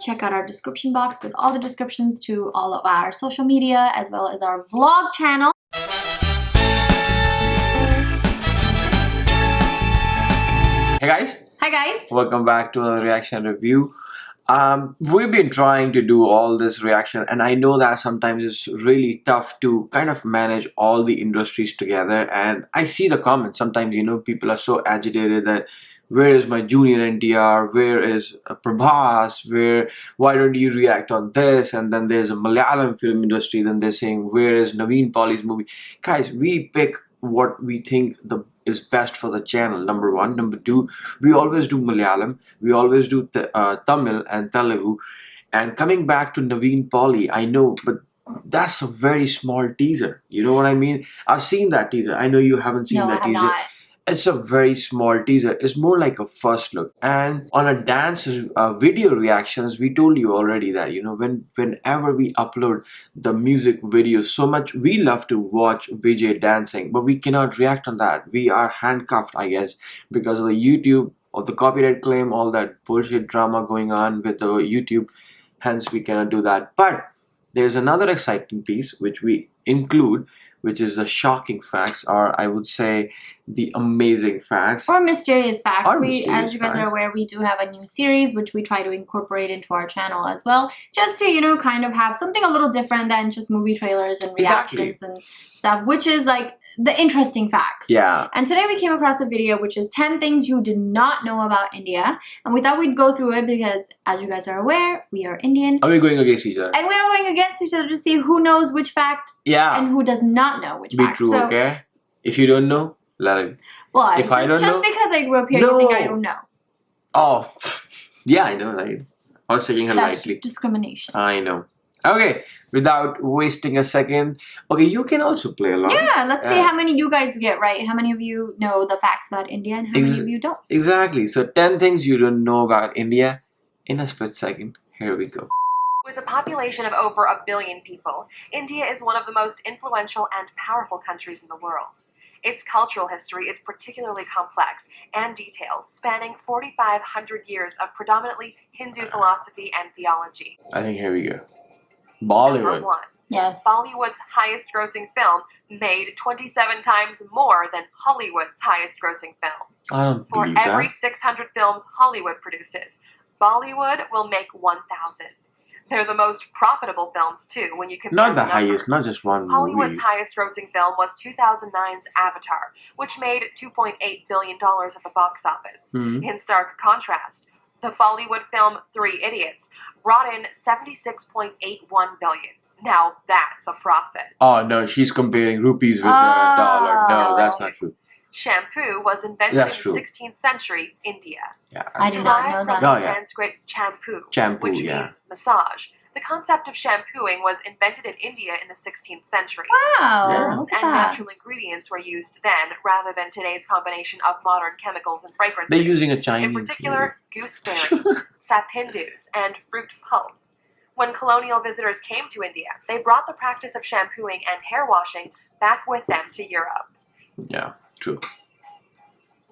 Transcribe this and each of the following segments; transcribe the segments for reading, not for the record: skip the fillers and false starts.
check out our description box with all the descriptions to all of our social media as well as our vlog channel. Hey guys! Hi guys! Welcome back to another reaction review. We've been trying to do all this reaction, and I know that sometimes it's really tough to kind of manage all the industries together. And I see the comments sometimes, people are so agitated that where is my junior NTR, where is Prabhas, why don't you react on this? And then there's a Malayalam film industry, then they're saying where is Naveen Pauli's movie? Guys, we pick what we think is best for the channel, number one. Number two, we always do Malayalam, we always do Tamil and Telugu. And coming back to Naveen Pauli, I know, but that's a very small teaser. You know what I mean? I've seen that teaser. I know you haven't seen that teaser. Not. It's a very small teaser. It's more like a first look. And on a dance video reactions, we told you already that, whenever we upload the music videos, so much we love to watch Vijay dancing, but we cannot react on that. We are handcuffed, I guess, because of the YouTube, of the copyright claim, all that bullshit drama going on with the YouTube. Hence, we cannot do that. But there's another exciting piece which we include, which is the shocking facts, or I would say the amazing facts. Or mysterious facts. As you guys are aware, we do have a new series which we try to incorporate into our channel as well. Just to, kind of have something a little different than just movie trailers and reactions and stuff, which is like the interesting facts. Yeah. And today we came across a video which is 10 things you did not know about India. And we thought we'd go through it because, as you guys are aware, we are Indian. Are we going against each other? And we're going against each other to see who knows which fact and who does not know which fact. Be true, okay? If you don't know, let it. Well, if I don't know, just because I grew up here, you think I don't know. Oh, yeah, I know, right? I was taking her lightly. That's just discrimination. I know. Okay, without wasting a second, okay, you can also play along. Yeah, let's see how many you guys get right. How many of you know the facts about India and how many of you don't? Exactly. So 10 things you don't know about India in a split second. Here we go. With a population of over 1 billion people, India is one of the most influential and powerful countries in the world. Its cultural history is particularly complex and detailed, spanning 4,500 years of predominantly Hindu philosophy and theology. I think here we go. Bollywood. Number 1. Yes. Bollywood's highest-grossing film made 27 times more than Hollywood's highest-grossing film. I don't believe that. For every 600 films Hollywood produces, Bollywood will make 1,000. They're the most profitable films, too, when you compare Not the highest, not just one movie. Hollywood's highest-grossing film was 2009's Avatar, which made $2.8 billion at the box office. In stark contrast, the Bollywood film Three Idiots brought in $76.81 billion. Now that's a profit. Oh, no, she's comparing rupees with the dollar. No, that's not true. Shampoo was invented in the 16th century, India. Yeah, I did not know that. Derived from the Sanskrit champu, which means massage. The concept of shampooing was invented in India in the 16th century. Wow. Herbs and natural ingredients were used then, rather than today's combination of modern chemicals and fragrances. They're using a Chinese. In particular, gooseberry, sapindus, and fruit pulp. When colonial visitors came to India, they brought the practice of shampooing and hair washing back with them to Europe. Yeah, true.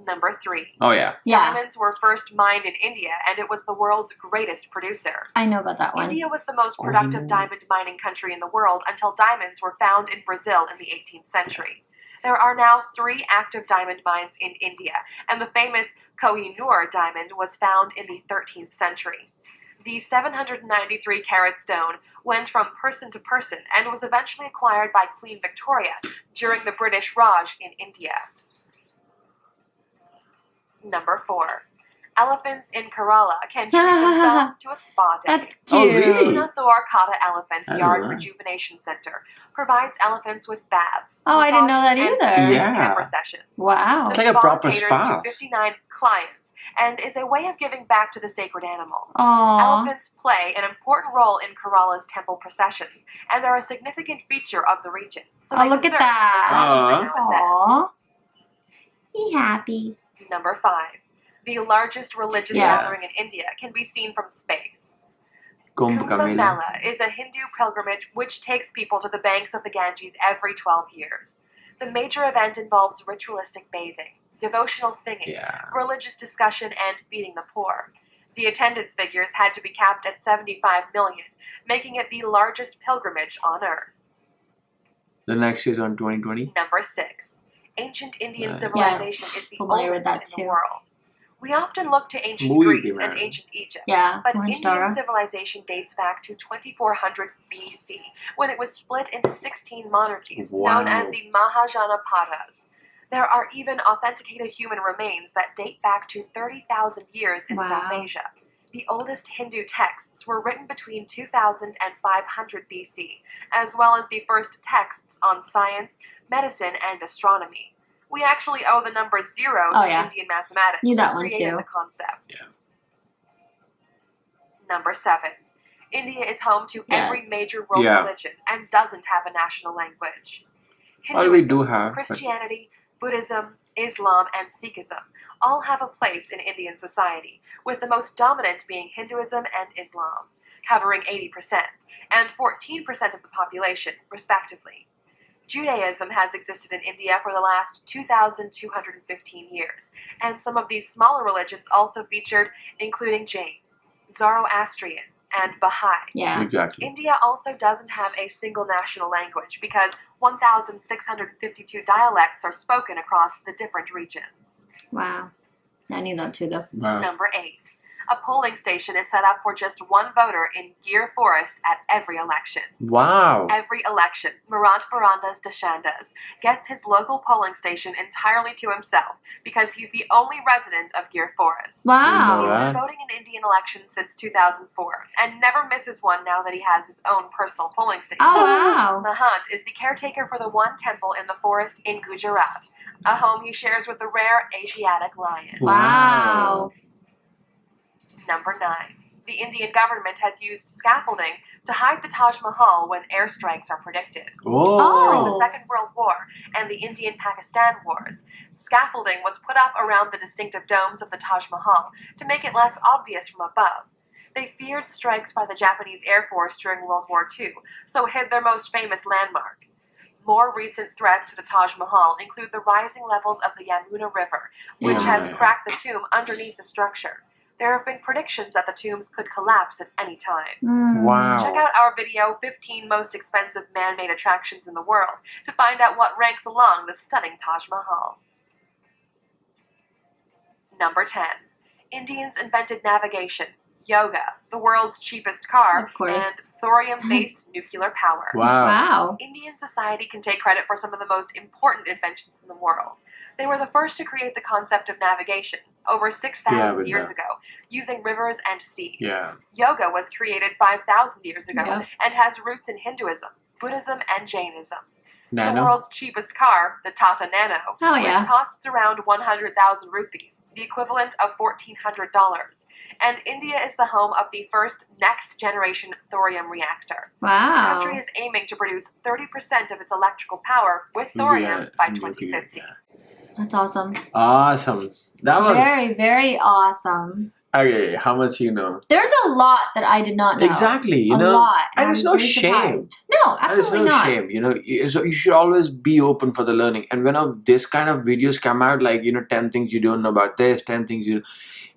Number 3. Oh, yeah. Diamonds were first mined in India, and it was the world's greatest producer. I know about that one. India was the most productive diamond mining country in the world until diamonds were found in Brazil in the 18th century. There are now 3 active diamond mines in India, and the famous Koh-i-Noor diamond was found in the 13th century. The 793-carat stone went from person to person and was eventually acquired by Queen Victoria during the British Raj in India. Number 4. Elephants in Kerala can treat themselves to a spa day. That's cute. Oh, really? The Thorkata Elephant Yard Rejuvenation Center provides elephants with baths, Oh, I didn't know that massages, either. and Yeah. camper sessions. Wow. It's The like a spa proper caters spa. to 59 clients and is a way of giving back to the sacred animal. Aww. Elephants play an important role in Kerala's temple processions and are a significant feature of the region. So they look at deserve that. a massage every now and then. Aww. Be happy. Number 5. The largest religious gathering in India can be seen from space. Kumbh Mela is a Hindu pilgrimage which takes people to the banks of the Ganges every 12 years. The major event involves ritualistic bathing, devotional singing, religious discussion, and feeding the poor. The attendance figures had to be capped at 75 million, making it the largest pilgrimage on Earth. The next is on 2020. Number 6. Ancient Indian Right. civilization is the familiar with oldest that in too. the world. We often look to ancient Movie Greece and man. ancient Egypt, Yeah, but Indian Mohenjo-daro. civilization dates back to 2400 BC, when it was split into 16 monarchies, known as Wow. the Mahajanapadas. There are even authenticated human remains that date back to 30,000 years in South Wow. Asia. The oldest Hindu texts were written between 2000 and 500 BC, as well as the first texts on science, medicine, and astronomy. We actually owe the number 0 Oh, to yeah. Indian mathematics, Knew that who one created too. the concept. Yeah. Number 7. India is home to every Yes. major world Yeah. religion and doesn't have a national language. Well, we Hinduism, do have, but Christianity, Buddhism, Islam, and Sikhism all have a place in Indian society, with the most dominant being Hinduism and Islam, covering 80% and 14% of the population, respectively. Judaism has existed in India for the last 2,215 years, and some of these smaller religions also featured, including Jain, Zoroastrian, and Baha'i. Yeah. exactly. India also doesn't have a single national language because 1,652 dialects are spoken across the different regions. Wow. I knew that too, though. Wow. Number 8. A polling station is set up for just one voter in Gir Forest at every election. Wow. Every election, Murat Barandas Dashandas gets his local polling station entirely to himself because he's the only resident of Gir Forest. Wow. He's Right. been voting in Indian elections since 2004 and never misses one now that he has his own personal polling station. Oh, wow. Mahant is the caretaker for the one temple in the forest in Gujarat, a home he shares with the rare Asiatic lion. Wow. Number 9. The Indian government has used scaffolding to hide the Taj Mahal when airstrikes are predicted. During the Oh. Second World War and the Indian-Pakistan Wars, scaffolding was put up around the distinctive domes of the Taj Mahal to make it less obvious from above. They feared strikes by the Japanese Air Force during World War II, so hid their most famous landmark. More recent threats to the Taj Mahal include the rising levels of the Yamuna River, which has Yeah. cracked the tomb underneath the structure. There have been predictions that the tombs could collapse at any time. Mm. Wow. Check out our video, 15 Most Expensive Man-Made Attractions in the World, to find out what ranks along the stunning Taj Mahal. Number 10. Indians invented navigation, yoga, the world's cheapest car, Of course. and thorium-based nuclear power. Wow. Wow. Indian society can take credit for some of the most important inventions in the world. They were the first to create the concept of navigation, over 6,000 with years that. ago, using rivers and seas. Yeah. Yoga was created 5,000 years ago Yep. and has roots in Hinduism, Buddhism, and Jainism. The Nano. world's cheapest car, the Tata Nano, Oh, yeah. which costs around 100,000 rupees, the equivalent of $1,400. And India is the home of the first next-generation thorium reactor. The Wow. country is aiming to produce 30% of its electrical power with thorium by 2050. That's awesome. Awesome. That was Very, very awesome. okay. How much you know? There's a lot that I did not know. Exactly. You a know, lot. and I it's was no very shame. surprised. No, There's absolutely no not. shame, so you should always be open for the learning. And when this kind of videos come out, like 10 things you don't know about this, 10 things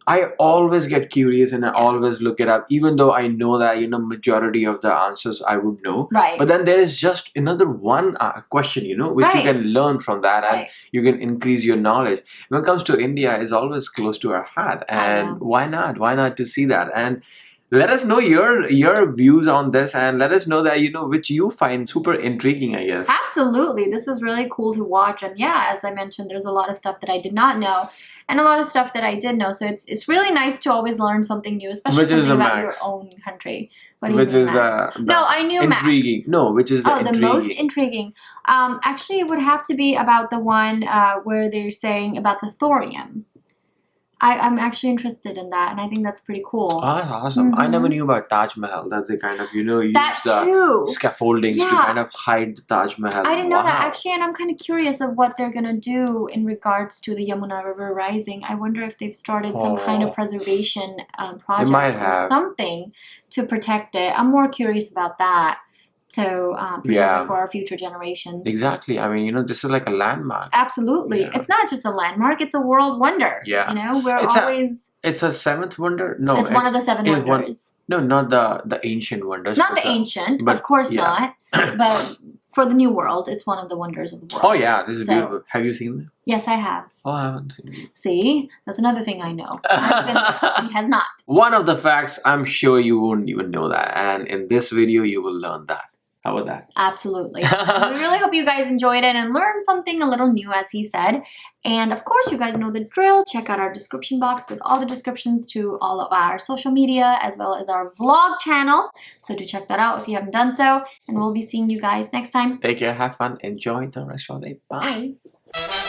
I always get curious and I always look it up, even though I know that majority of the answers I would know. Right. But then there is just another one question, which you Right. can learn from that, and Right. you can increase your knowledge. When it comes to India, is always close to our heart, and know. why not? Why not to see that? And let us know your views on this, and let us know that which you find super intriguing, I guess. Absolutely. This is really cool to watch. And yeah, as I mentioned, there's a lot of stuff that I did not know and a lot of stuff that I did know. So it's really nice to always learn something new, especially Which is something the about max? your own country. What do you Which mean, is Max? the No, I knew Max. intriguing. No, which is the Oh, the intriguing. most intriguing. Actually, it would have to be about the one where they're saying about the thorium. I'm actually interested in that, and I think that's pretty cool. Oh, that's awesome. I never Mhm. knew about Taj Mahal, that they kind of, use That the too. scaffoldings to Yeah. kind of hide the Taj Mahal. I didn't know that Wow. actually, and I'm kind of curious of what they're gonna do in regards to the Yamuna River rising. I wonder if they've started some kind of Oh. preservation project might or have. something to protect it. I'm more curious about that. to preserve Yeah. it for our future generations. Exactly. I mean, you know, this is like a landmark. Absolutely. Yeah. It's not just a landmark, it's a world wonder. Yeah. You know, we're It's always... It's a seventh wonder? No. it's one of the seven it's wonders. No, not the ancient wonders. Not the ancient, but- of course yeah. not. But for the new world, it's one of the wonders of the world. Oh yeah, this is So- beautiful. Have you seen it? Yes, I have. Oh, I haven't seen it. See? That's another thing I know. My husband, he has not. One of the facts, I'm sure you won't even know that. And in this video, you will learn that. How about that? Absolutely. We really hope you guys enjoyed it and learned something a little new, as he said. And of course, you guys know the drill. Check out our description box with all the descriptions to all of our social media, as well as our vlog channel. So do check that out if you haven't done so. And we'll be seeing you guys next time. Take care, have fun, enjoy the rest of the day. Bye. Bye.